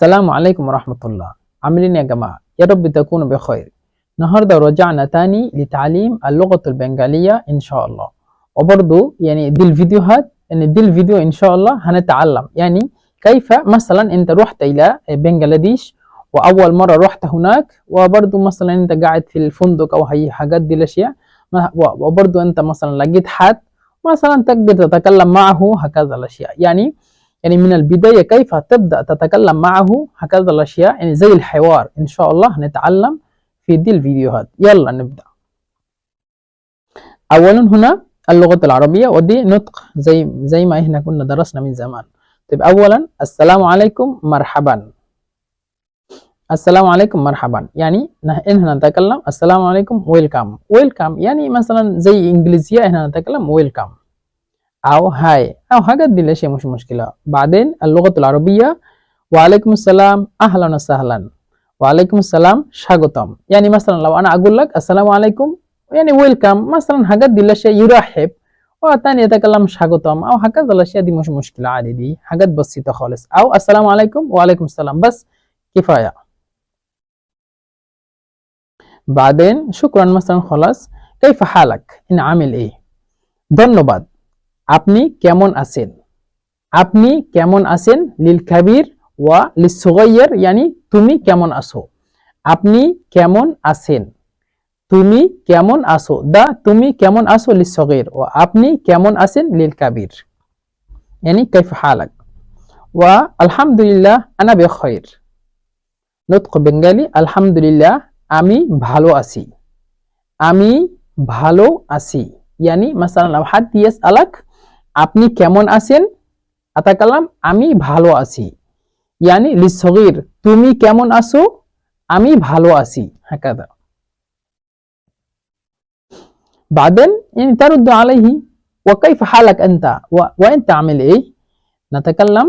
السلام عليكم ورحمة الله. عاملين يا جماعة؟ يا رب تكونوا بخير. النهاردة رجعنا تاني لتعليم اللغة البنغالية إن شاء الله. وبرضو دي الفيديو إن شاء الله هنتعلم يعني كيف مثلا أنت رحت إلى بنغلاديش وأول مرة رحت هناك، وبرضو مثلا أنت قاعد في الفندق أو هي حاجات دي الأشياء، وبرضو أنت مثلا لقيت حد مثلا تقدر تتكلم معه، هكذا الأشياء يعني من البداية كيف تبدأ تتكلم معه، هكذا الأشياء يعني زي الحوار. إن شاء الله هنتعلم في دي الفيديوهات. يلا نبدأ. أولا هنا اللغة العربية، ودي نطق زي ما إحنا كنا درسنا من زمان. طيب أولا السلام عليكم مرحبا. السلام عليكم مرحبا يعني إحنا نتكلم السلام عليكم ويلكم يعني مثلا زي إنجليزية إحنا نتكلم ويلكم أو هاي أو حاجات دي الأشياء مش مشكلة. بعدين اللغة العربية وعليكم السلام أهلا وسهلا، وعليكم السلام স্বাগতম يعني مثلا لو أنا أقول لك السلام عليكم يعني ويلكم مثلا حاجات دي الأشياء يرحب، والثاني يتكلم স্বাগতم أو هكذا الأشياء دي مش مشكلة عادي، دي حاجات بسيطة خالص. أو السلام عليكم وعليكم السلام بس كفاية. بعدين شكرا مثلا خلاص. كيف حالك إن عامل إيه؟ ধন্যবাদ। আপনি কেমন আছেন? আপনি কেমন আছেন লিলকাবির ওয়া লিসগয়র يعني তুমি কেমন আছো। আপনি কেমন আছেন, তুমি কেমন আছো, দা তুমি কেমন আছো লিলসগীর, ও আপনি কেমন আছেন লিলকাবির يعني كيف حالك. والحمدلله انا بخير। نطق বেঙ্গলি আলহামদুলিল্লাহ আমি ভালো আছি। আমি ভালো আছি يعني مثلا لو حد يسألك আপনি কেমন আছেন أتكلم আমি ভালো আছি يعني للصغير তুমি কেমন আছো আমি ভালো আছি هكذا. بعدين يعني ترد عليه وكيف حالك أنت وأنت عامل إيه. نتكلم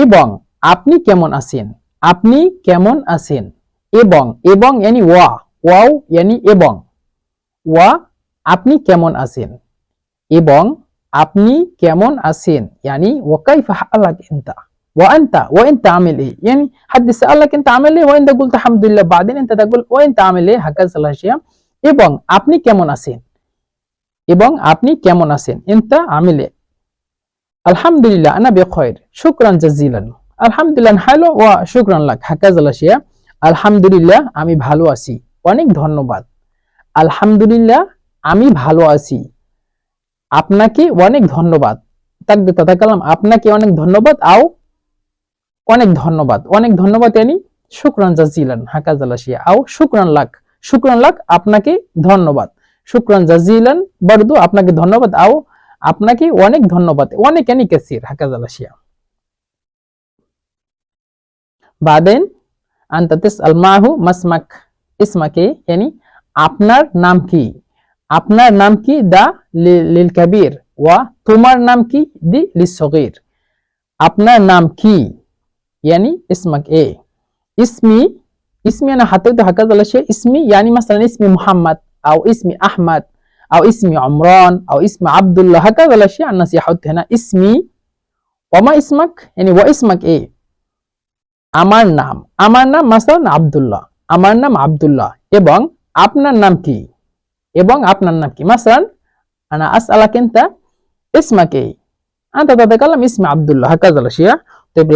এবং আপনি কেমন আছেন, আপনি কেমন আছেন এবং يعني واو يعني এবং আপনি কেমন আছেন এবং আপনি কেমন আছেন يعني وكيف حالك أنت وأنت عامل إيه يعني حد سألك أنت عامل إيه وأنت قلت الحمد لله، بعدين أنت تقول وأنت عامل إيه هكذا الأشياء. এবং আপনি কেমন আছেন এবং আপনি কেমন আছেন أنت عامل إيه. আলহামদুলিল্লাহ أنا بخير شكرا جزيلا আলহামদুলিল্লাহ حلو وشكرا لك هكذا الأشياء. আলহামদুলিল্লাহ আমি ভালো আছি অনেক ধন্যবাদ। আলহামদুলিল্লাহ আমি ভালো আছি আপনাকে অনেক ধন্যবাদ। তাকদির তাতাকালাম আপনাকে অনেক ধন্যবাদ আও অনেক ধন্যবাদ يعني শুকরান জাজিলান হাকাযা আশিয়া আও শুকরান লাক আপনাকে ধন্যবাদ। শুকরান জাজিলান বরদু আপনাকে ধন্যবাদ আও আপনাকে অনেক ধন্যবাদ অনেক يعني كثير হাকাযা আশিয়া। بعدين أنت تسأل معه ما اسمك إيه يعني আপনার নাম কি, আপনার নাম কি দা লিলকাবির ওয়া তোমার নাম কি দি লিসগীর। আপনার নাম কি يعني اسمك ايه. اسمي انا حطيته هكذا الاشياء اسمي يعني مثلا اسمي محمد او اسمي احمد او اسمي عمران او اسمي عبد الله هكذا الاشياء الناس يحط هنا اسمي. وما اسمك يعني واسمك ايه আমার নাম مثلا আব্দুল্লাহ, আমার নাম আব্দুল্লাহ এবং আপনার নাম কি مثلا انا اسالك انت اسمك ايه انت تتكلم اسمي عبد الله هكذا الاشياء. طيب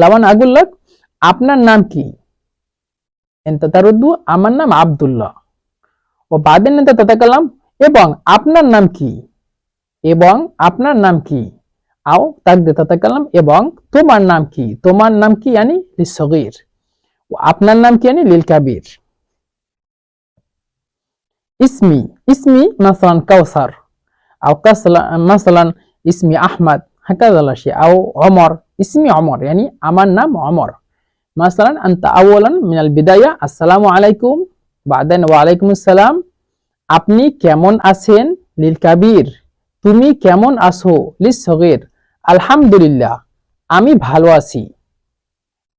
لو انا اقول لك আপনার নাম কি انت ترد আমার নাম আব্দুল্লাহ, وبعدين انت تتكلم এবং আপনার নাম কি او تقدر تتكلم এবং তোমার নাম কি يعني للصغير আপনার নাম কি يعني للكبير. اسمي مثلا كوثر او مثلا اسمي احمد هكذا الاشياء او عمر اسمي عمر يعني আমার নাম عمر. مثلا انت اولا من البدايه السلام عليكم بعدين وعليكم السلام আপনি কেমন আছেন লিলকাবির তুমি কেমন আছো লিসগীর আলহামদুলিল্লাহ আমি ভালো আছি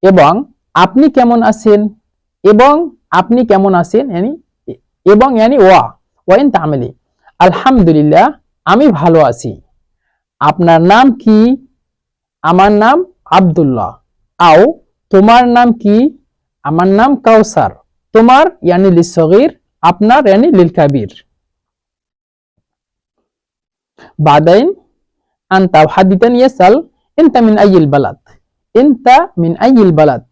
এবং আপনি কেমন আছেন يعني এবং يعني وانت عامل ايه আলহামদুলিল্লাহ আমি ভালো আছি আপনার নাম কি আমার নাম আব্দুল্লাহ আও তোমার নাম কি? আমার নাম কাউসার। তোমার ইয়ানি লিসগীর, আপনার ইয়ানি লিল কাবীর। بعدين أنت وحد تاني يسأل أنت من أي البلد؟ أنت من أي البلد؟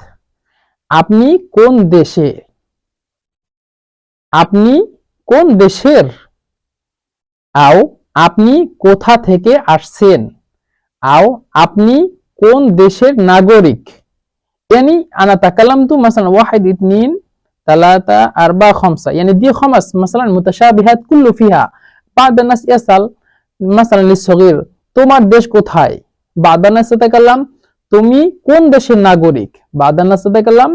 আপনি কোন দেশে? আপনি কোন দেশের? আও আপনি কোথা থেকে আসছেন? আও আপনি কোন দেশের নাগরিক? يعني أنا تكلمت مثلا 1 2 3 4 5 يعني دي 5 مثلا متشابهات كله فيها. بعض الناس يسأل مثلا للصغير তোমার দেশ কোথায়? بعض الناس يتكلم তুমি কোন দেশের নাগরিক? بعض الناس يتكلم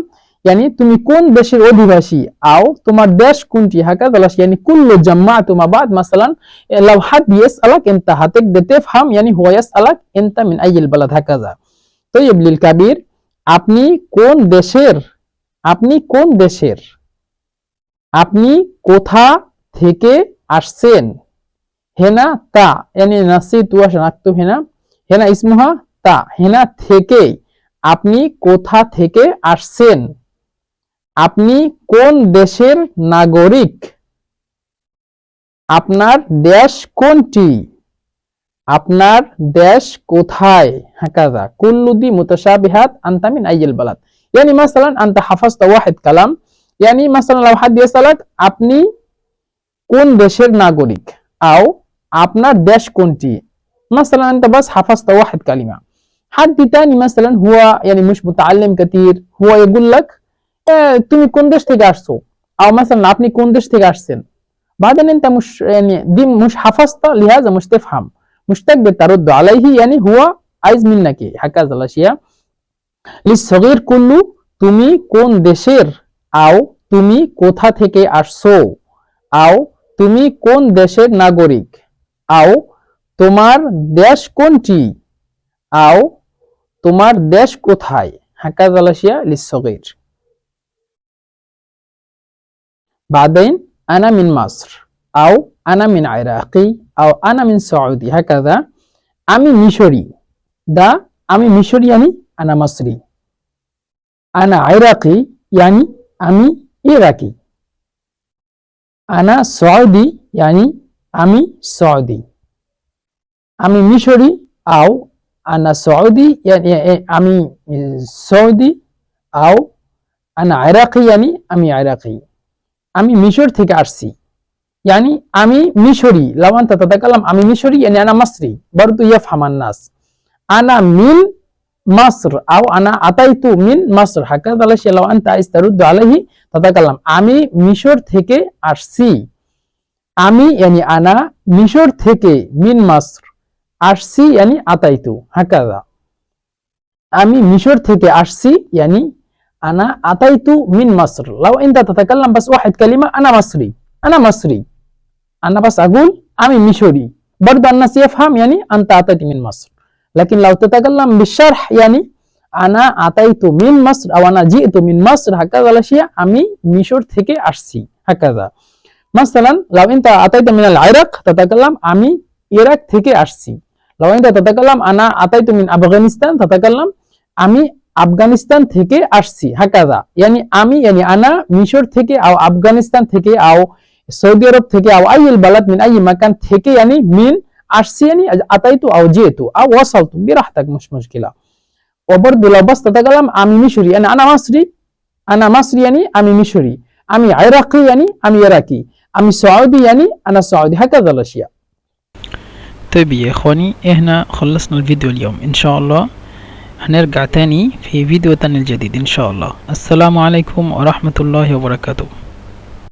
يعني তুমি কোন দেশের অধিবাসী? أو তোমার দেশ কোনটি? هكذا يعني كل جمعت مع بعض. مثلا لو حد يسألك أنت هتقدر تفهم يعني هو يسألك أنت من أي البلد هكذا. طيب للكبير আপনি কোন দেশের? আপনি কোন দেশের? আপনি কোথা থেকে আসছেন? হেনা তা يعني نسيت عشان اكتب هنا هنا اسمها তা হেনা থেকে আপনি কোথা থেকে আসছেন? আপনি কোন দেশের নাগরিক? আপনার দেশ কোনটি? আপনার দেশ কোথায়? هكذا كل دي متشابهات أنت من أي البلد. يعني مثلا أنت حفظت واحد كلام يعني مثلا لو حد يسألك আপনি কোন দেশের নাগরিক أو আপনার দেশ কোনটি؟ مثلا أنت بس حفظت واحد كلمة. حد تاني مثلا هو يعني مش متعلم كثير هو يقول لك তুমি কোন দেশ থেকে আসছো? أو مثلا আপনি কোন দেশ থেকে আসছেন؟ بعدين أنت مش يعني دي مش حفظت لهذا مش تفهم. مش تقدر ترد عليه يعني هو عايز منك ايه هكذا الاشياء. للصغير كله তুমি কোন দেশের? আও তুমি কোথা থেকে আসছো? আও তুমি কোন দেশের নাগরিক? আও তোমার দেশ কোনটি? আও তোমার দেশ কোথায়? هكذا الاشياء للصغير. بعدين انا من مصر أو أنا من عراقي أو أنا من سعودي هكذا. আমি মিশরি دا আমি মিশরি يعني أنا مصري. أنا عراقي يعني আমি ইরাকি. أنا سعودي يعني আমি سعودي. আমি মিশরি أو أنا سعودي يعني আমি سعودي أو أنا عراقي يعني আমি عراقي. আমি মিশর থেকে আসছি يعني আমি মিশরি. لو أنت تتكلم আমি মিশরি يعني أنا مصري برضو يفهم الناس. أنا من مصر أو أنا أتيت من مصر هكذا الشيء. لو أنت عايز ترد عليه تتكلم আমি মিশর থেকে আসছি. আমি يعني أنا মিশর থেকে من مصر আসছি يعني أتيت هكذا. আমি মিশর থেকে আসছি يعني أنا أتيت من مصر. لو أنت تتكلم بس واحد كلمة أنا مصري أنا مصري أنا بس أقول أمي ميشوري برضه الناس يفهم يعني أنت أتيت من مصر. لكن لو تتكلم بالشرح يعني أنا أتيت من مصر أو أنا جئت من مصر هكذا الأشياء أمي ميشور থেকে আসছি هكذا. مثلا لو أنت أتيت من العراق تتكلم أمي ইরাক থেকে আসছি. لو أنت تتكلم أنا أتيت من أفغانستان تتكلم أمي আফগানিস্তান থেকে আসছি هكذا. يعني أمي يعني أنا মিশর থেকে أو আফগানিস্তান থেকে أو সৌদি আরব থেকে أو أي البلد من أي مكان থেকে يعني من আসছি يعني أتيت أو جئت أو وصلت براحتك مش مشكلة. وبرضه لو بس تتكلم أمي مصري يعني أنا مصري أنا مصري يعني أمي مصري. أمي عراقي يعني أمي عراقي. أمي سعودي يعني أنا سعودي هكذا الأشياء. طيب يا إخواني إحنا خلصنا الفيديو اليوم إن شاء الله هنرجع تاني في فيديو تاني الجديد إن شاء الله. السلام عليكم ورحمة الله وبركاته.